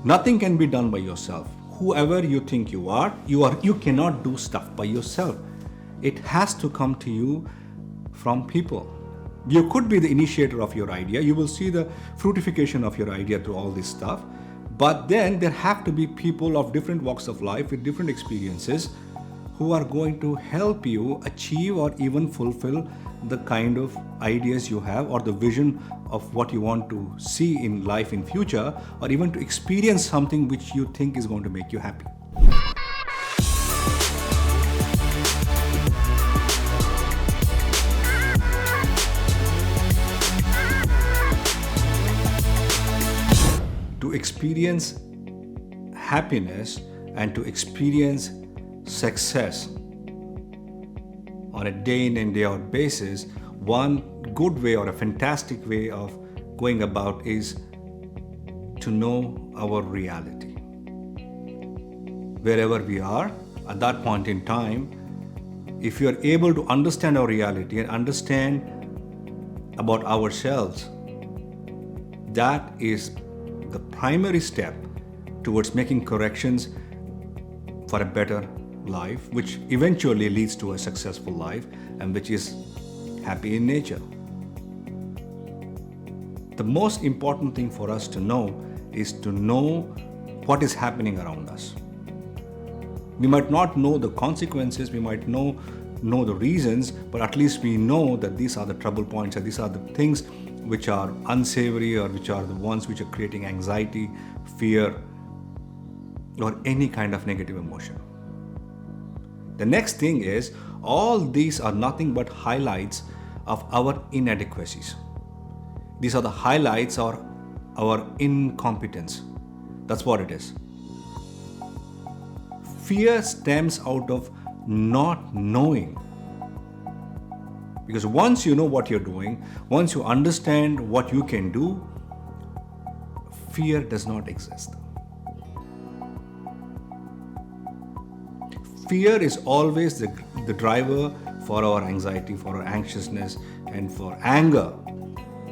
Nothing can be done by yourself. Whoever you think you cannot do stuff by yourself. It has to come to you from people. You could be the initiator of your idea. You will see the fruitification of your idea through all this stuff. But then there have to be people of different walks of life with different experiences who are going to help you achieve or even fulfill the kind of ideas you have or the vision of what you want to see in life in future, or even to experience something which you think is going to make you happy. To experience happiness and to experience success on a day in and day out basis, one good way or a fantastic way of going about is to know our reality. Wherever we are at that point in time, if you are able to understand our reality and understand about ourselves, that is the primary step towards making corrections for a better life, which eventually leads to a successful life and which is happy in nature. The most important thing for us to know is to know what is happening around us. We might not know the consequences, we might know the reasons, but at least we know that these are the trouble points, and these are the things which are unsavory, or which are the ones which are creating anxiety, fear, or any kind of negative emotion. The next thing is, all these are nothing but highlights of our inadequacies. These are the highlights of our incompetence. That's what it is. Fear stems out of not knowing. Because once you know what you're doing, once you understand what you can do, fear does not exist. Fear is always the driver for our anxiety, for our anxiousness, and for anger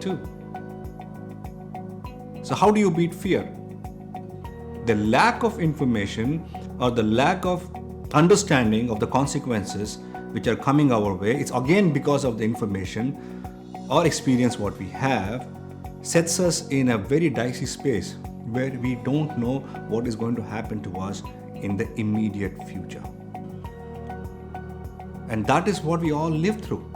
too. So how do you beat fear? The lack of information or the lack of understanding of the consequences which are coming our way, it's again because of the information or experience what we have, sets us in a very dicey space where we don't know what is going to happen to us in the immediate future. And that is what we all live through.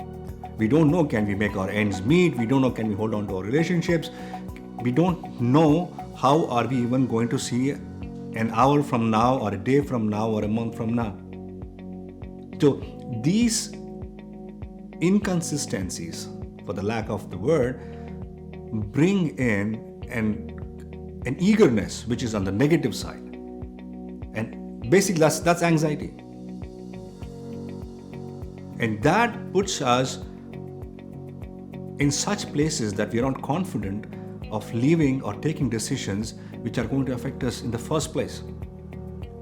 We don't know, can we make our ends meet? We don't know, can we hold on to our relationships? We don't know how are we even going to see an hour from now, or a day from now, or a month from now. So these inconsistencies, for the lack of the word, bring in an eagerness which is on the negative side. And basically that's anxiety. And that puts us in such places that we are not confident of leaving or taking decisions which are going to affect us in the first place.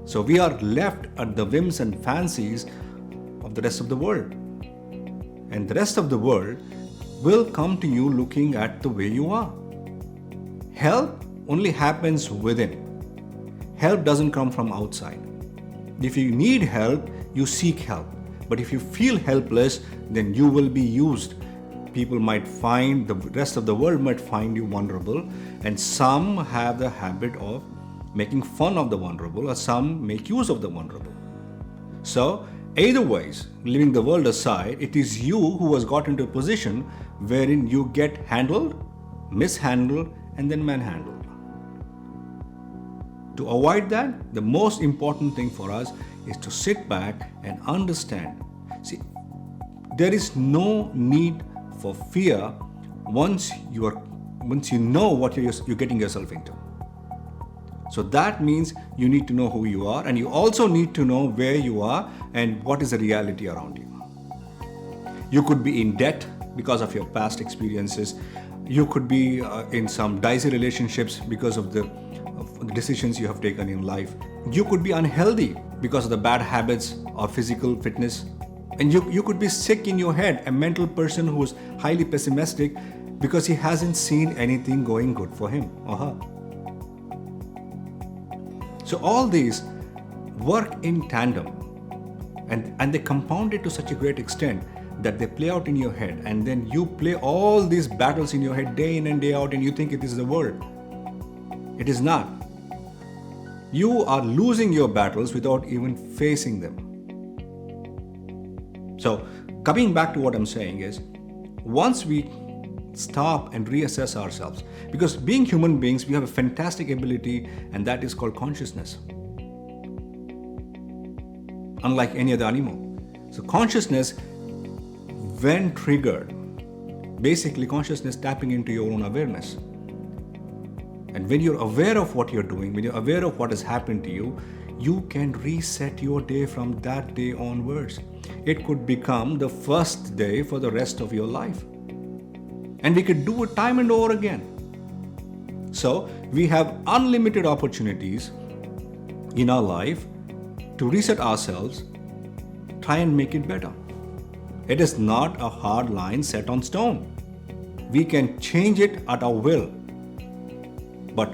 So we are left at the whims and fancies of the rest of the world. And the rest of the world will come to you looking at the way you are. Help only happens within. Help doesn't come from outside. If you need help, you seek help. But if you feel helpless, then you will be used. People might find, the rest of the world might find you vulnerable, and some have the habit of making fun of the vulnerable, or some make use of the vulnerable. So, either ways, leaving the world aside, it is you who has got into a position wherein you get handled, mishandled, and then manhandled. To avoid that, the most important thing for us is to sit back and understand. See, there is no need for fear once you know what you're getting yourself into. So that means you need to know who you are, and you also need to know where you are and what is the reality around you. You could be in debt because of your past experiences. You could be in some dicey relationships because of the decisions you have taken in life. You could be unhealthy because of the bad habits or physical fitness. And you could be sick in your head, a mental person who is highly pessimistic because he hasn't seen anything going good for him or her. So all these work in tandem, and they compound it to such a great extent that they play out in your head, and then you play all these battles in your head day in and day out, and you think it is the world. It is not. You are losing your battles without even facing them. So coming back to what I'm saying is, once we stop and reassess ourselves, because being human beings, we have a fantastic ability, and that is called consciousness, unlike any other animal. So consciousness, when triggered, basically consciousness tapping into your own awareness. And when you're aware of what you're doing, when you're aware of what has happened to you, you can reset your day from that day onwards. It could become the first day for the rest of your life. And we could do it time and over again. So we have unlimited opportunities in our life to reset ourselves, try and make it better. It is not a hard line set on stone. We can change it at our will. But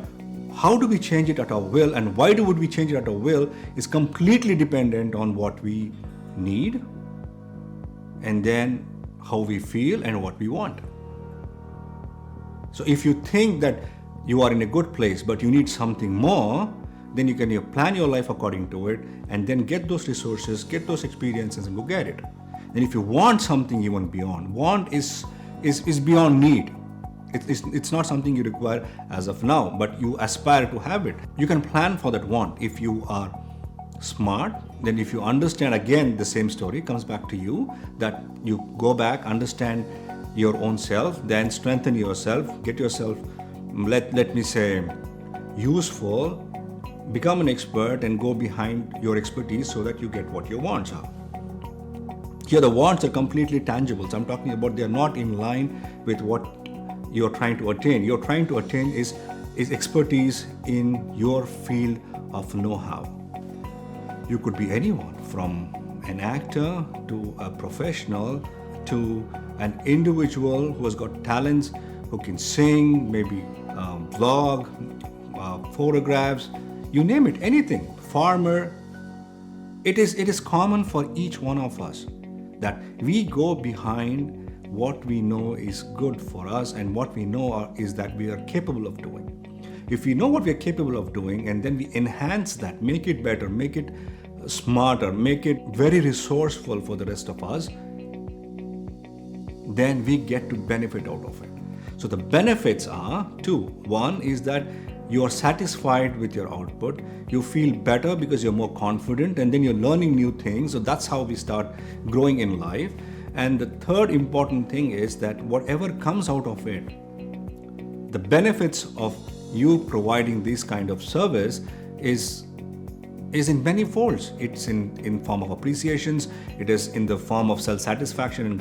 how do we change it at our will, and why would we change it at our will is completely dependent on what we need, and then how we feel and what we want. So if you think that you are in a good place but you need something more, then you can plan your life according to it, and then get those resources, get those experiences, and go get it. And if you want something even beyond, want is beyond need. It's not something you require as of now, but you aspire to have it. You can plan for that want if you are smart. Then if you understand, again the same story comes back to you, that you go back, understand your own self, then strengthen yourself, get yourself, let me say, useful, become an expert, and go behind your expertise so that you get what your wants are. Here the wants are completely tangible. So I'm talking about, they're not in line with what you're trying to attain. You're trying to attain is expertise in your field of know-how. You could be anyone, from an actor to a professional to an individual who has got talents, who can sing, maybe vlog, photographs, you name it, anything, farmer. It is common for each one of us that we go behind what we know is good for us, and what we know is that we are capable of doing. If we know what we are capable of doing, and then we enhance that, make it better, make it smarter, make it very resourceful for the rest of us, then we get to benefit out of it. So the benefits are two. One is that you are satisfied with your output, you feel better because you're more confident, and then you're learning new things. So that's how we start growing in life. And the third important thing is that whatever comes out of it, the benefits of you providing this kind of service is in many folds. It's in form of appreciations, it is in the form of self-satisfaction and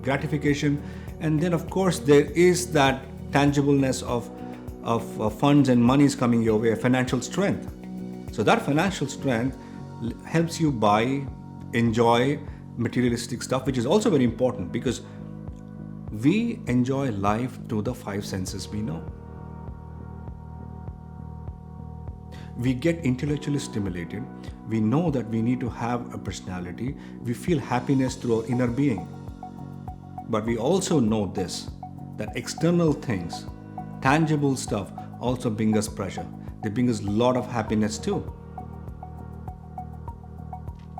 gratification, and then of course there is that tangibleness of funds and monies coming your way, financial strength. So that financial strength helps you buy, enjoy materialistic stuff, which is also very important, because we enjoy life through the five senses we know. We get intellectually stimulated. We know that we need to have a personality. We feel happiness through our inner being. But we also know this, that external things, tangible stuff, also bring us pleasure. They bring us a lot of happiness too.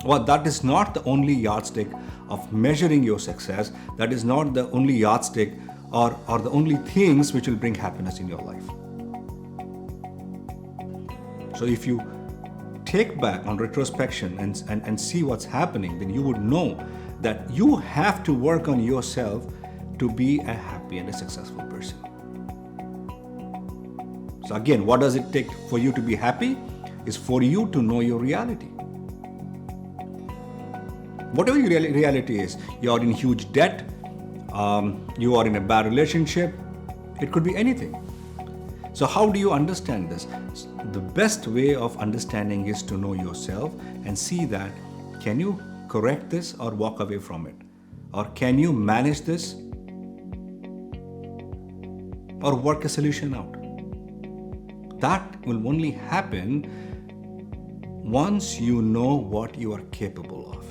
Well, that is not the only yardstick of measuring your success. That is not the only yardstick or the only things which will bring happiness in your life. So if you take back on retrospection and see what's happening, then you would know that you have to work on yourself to be a happy and a successful person. So again, what does it take for you to be happy? Is for you to know your reality. Whatever your reality is, you are in huge debt, you are in a bad relationship, it could be anything. So how do you understand this? The best way of understanding is to know yourself and see that, can you correct this or walk away from it? Or can you manage this or work a solution out? that will only happen once you know what you are capable of.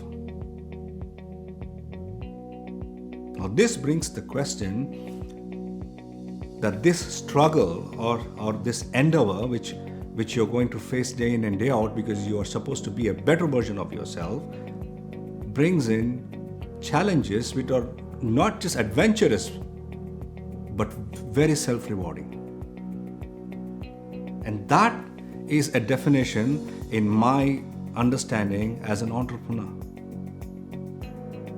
Now, this brings the question that this struggle or this endeavor which you're going to face day in and day out because you are supposed to be a better version of yourself brings in challenges which are not just adventurous but very self-rewarding. And that is a definition in my understanding as an entrepreneur.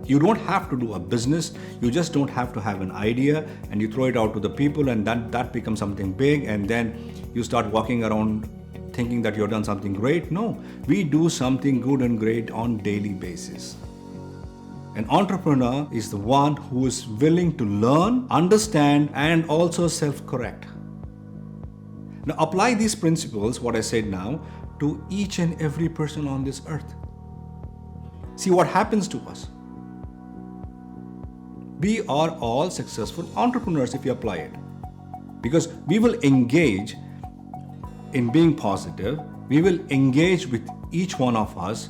You don't have to do a business, you just don't have to have an idea and you throw it out to the people and that becomes something big and then you start walking around thinking that you've done something great. No, we do something good and great on daily basis. An entrepreneur is the one who is willing to learn, understand and also self-correct. Now apply these principles, what I said now, to each and every person on this earth. See what happens to us. We are all successful entrepreneurs if you apply it. Because we will engage in being positive, we will engage with each one of us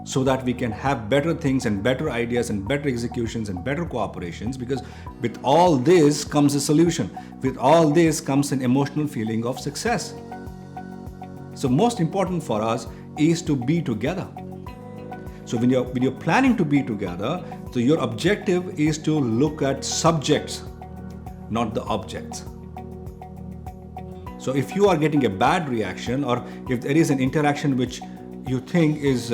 so that we can have better things and better ideas and better executions and better cooperations, because with all this comes a solution. With all this comes an emotional feeling of success. So most important for us is to be together. So when you're planning to be together, so your objective is to look at subjects, not the objects. So if you are getting a bad reaction or if there is an interaction which you think is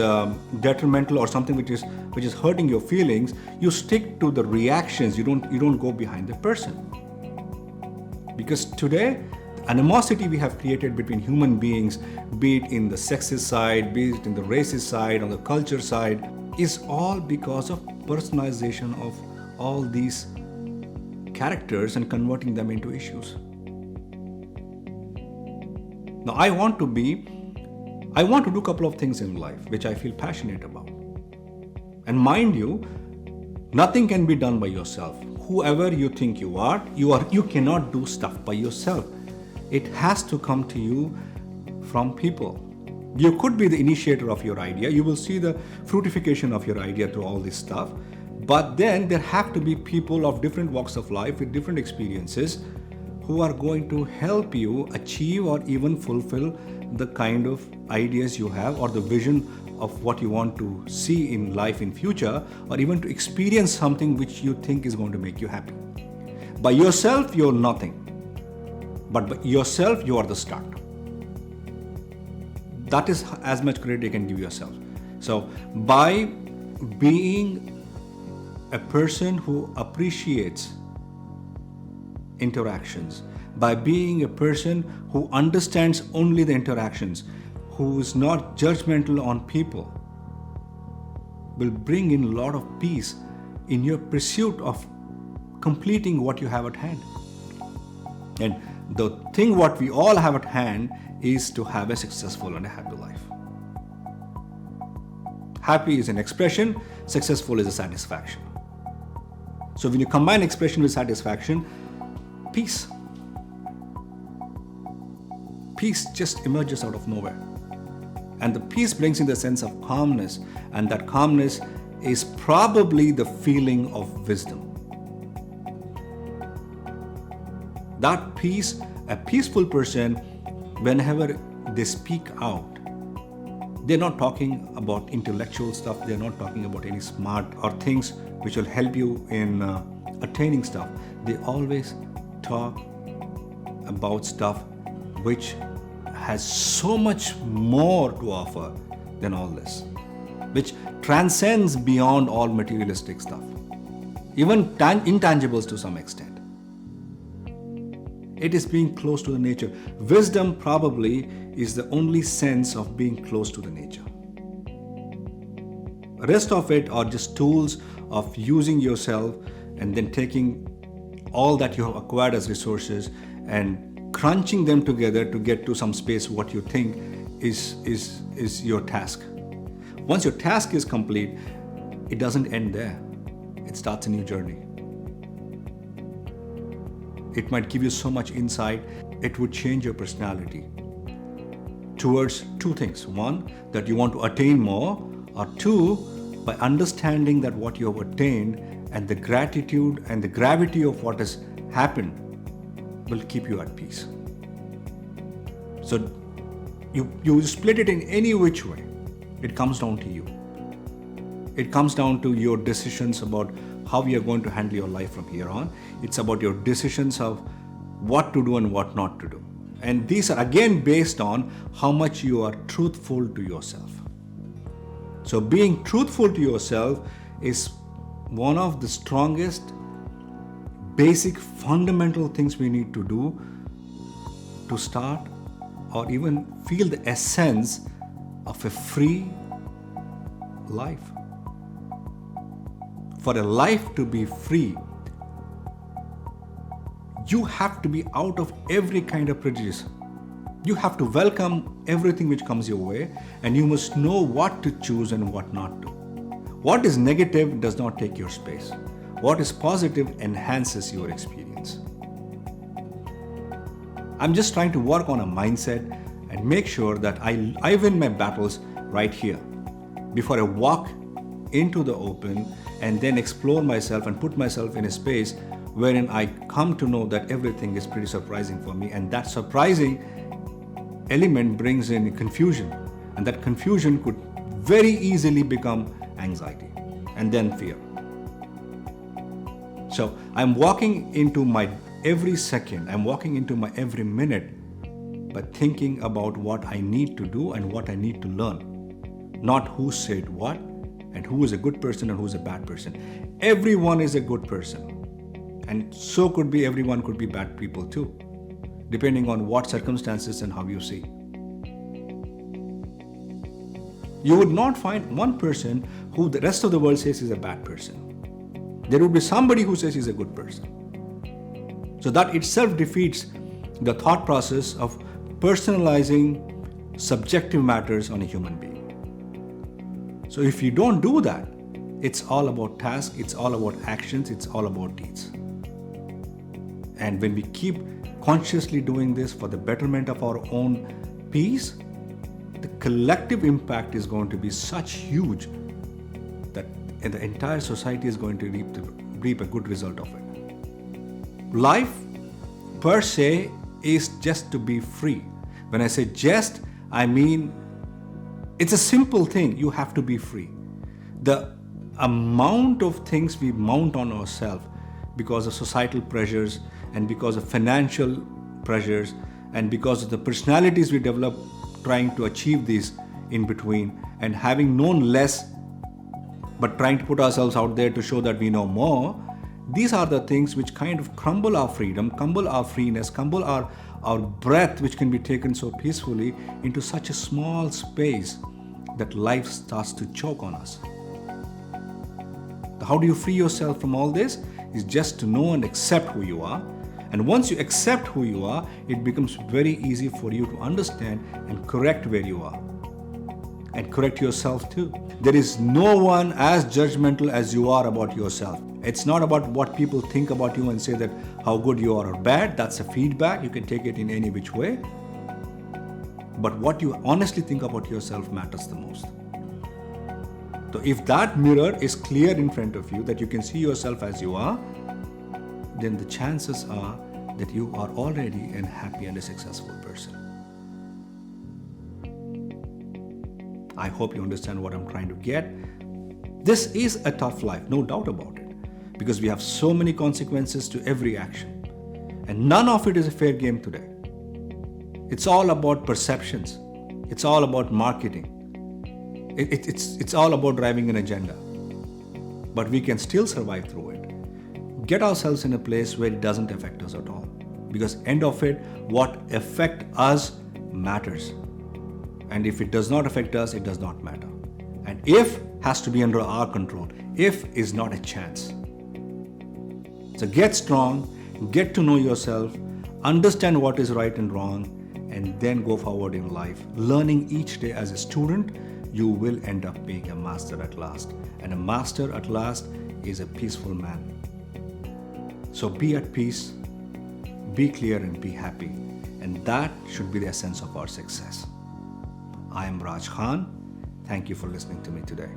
detrimental or something which is hurting your feelings, you stick to the reactions. You don't go behind the person. Because today, the animosity we have created between human beings, be it in the sexist side, be it in the racist side, on the culture side, is all because of personalization of all these characters and converting them into issues. Now I want to do a couple of things in life which I feel passionate about. And mind you, nothing can be done by yourself. Whoever you think you cannot do stuff by yourself. It has to come to you from people. You could be the initiator of your idea. You will see the fruitification of your idea through all this stuff. But then there have to be people of different walks of life with different experiences who are going to help you achieve or even fulfill the kind of ideas you have or the vision of what you want to see in life in future, or even to experience something which you think is going to make you happy. By yourself, you're nothing. But by yourself, you are the start. That is as much credit you can give yourself. So by being a person who appreciates interactions, by being a person who understands only the interactions, who is not judgmental on people, will bring in a lot of peace in your pursuit of completing what you have at hand. And the thing what we all have at hand is to have a successful and a happy life. Happy is an expression, successful is a satisfaction. So when you combine expression with satisfaction, peace just emerges out of nowhere. And the peace brings in the sense of calmness, and that calmness is probably the feeling of wisdom. That peace, a peaceful person, whenever they speak out, they're not talking about intellectual stuff, they're not talking about any smart or things which will help you in attaining stuff. They always talk about stuff which has so much more to offer than all this, which transcends beyond all materialistic stuff, even intangibles to some extent. It is being close to the nature. Wisdom probably is the only sense of being close to the nature. The rest of it are just tools of using yourself and then taking all that you have acquired as resources and crunching them together to get to some space what you think is your task. Once your task is complete, it doesn't end there. It starts a new journey. It might give you so much insight, it would change your personality. towards two things. One, that you want to attain more, or two, by understanding that what you have attained and the gratitude and the gravity of what has happened will keep you at peace. So you split it in any which way. It comes down to you. It comes down to your decisions about how you are going to handle your life from here on. It's about your decisions of what to do and what not to do. And these are again based on how much you are truthful to yourself. So being truthful to yourself is one of the strongest, basic, fundamental things we need to do to start or even feel the essence of a free life. For a life to be free, you have to be out of every kind of prejudice. You have to welcome everything which comes your way, and you must know what to choose and what not to. What is negative does not take your space. What is positive enhances your experience. I'm just trying to work on a mindset and make sure that I win my battles right here before I walk into the open and then explore myself and put myself in a space wherein I come to know that everything is pretty surprising for me, and that surprising element brings in confusion, and that confusion could very easily become anxiety and then fear. So I'm walking into my every second, I'm walking into my every minute by thinking about what I need to do and what I need to learn, not who said what and who is a good person and who is a bad person. Everyone is a good person, and so could be everyone could be bad people too, depending on what circumstances and how you see. You would not find one person who the rest of the world says is a bad person. There would be somebody who says he's a good person. So that itself defeats the thought process of personalizing subjective matters on a human being. So if you don't do that, it's all about tasks, it's all about actions, it's all about deeds. And when we keep consciously doing this for the betterment of our own peace, the collective impact is going to be such huge that the entire society is going to reap a good result of it. Life per se is just to be free. When I say just, I mean it's a simple thing. You have to be free. The amount of things we mount on ourselves because of societal pressures and because of financial pressures and because of the personalities we develop trying to achieve these in between, and having known less but trying to put ourselves out there to show that we know more, these are the things which kind of crumble our freedom, crumble our freeness, crumble our breath, which can be taken so peacefully, into such a small space that life starts to choke on us. How do you free yourself from all this? Is just to know and accept who you are. And once you accept who you are, it becomes very easy for you to understand and correct where you are. And correct yourself too. There is no one as judgmental as you are about yourself. It's not about what people think about you and say that how good you are or bad. That's a feedback. You can take it in any which way. But what you honestly think about yourself matters the most. So if that mirror is clear in front of you, that you can see yourself as you are, then the chances are that you are already a happy and a successful person. I hope you understand what I'm trying to get. This is a tough life, no doubt about it, because we have so many consequences to every action. And none of it is a fair game today. It's all about perceptions. It's all about marketing. It's all about driving an agenda. But we can still survive through it. Get ourselves in a place where it doesn't affect us at all. Because end of it, what affects us matters. And if it does not affect us, it does not matter. And if has to be under our control. If is not a chance. So get strong, get to know yourself, understand what is right and wrong, and then go forward in life. Learning each day as a student, you will end up being a master at last. And a master at last is a peaceful man. So be at peace, be clear and be happy. And that should be the essence of our success. I am Raj Khan. Thank you for listening to me today.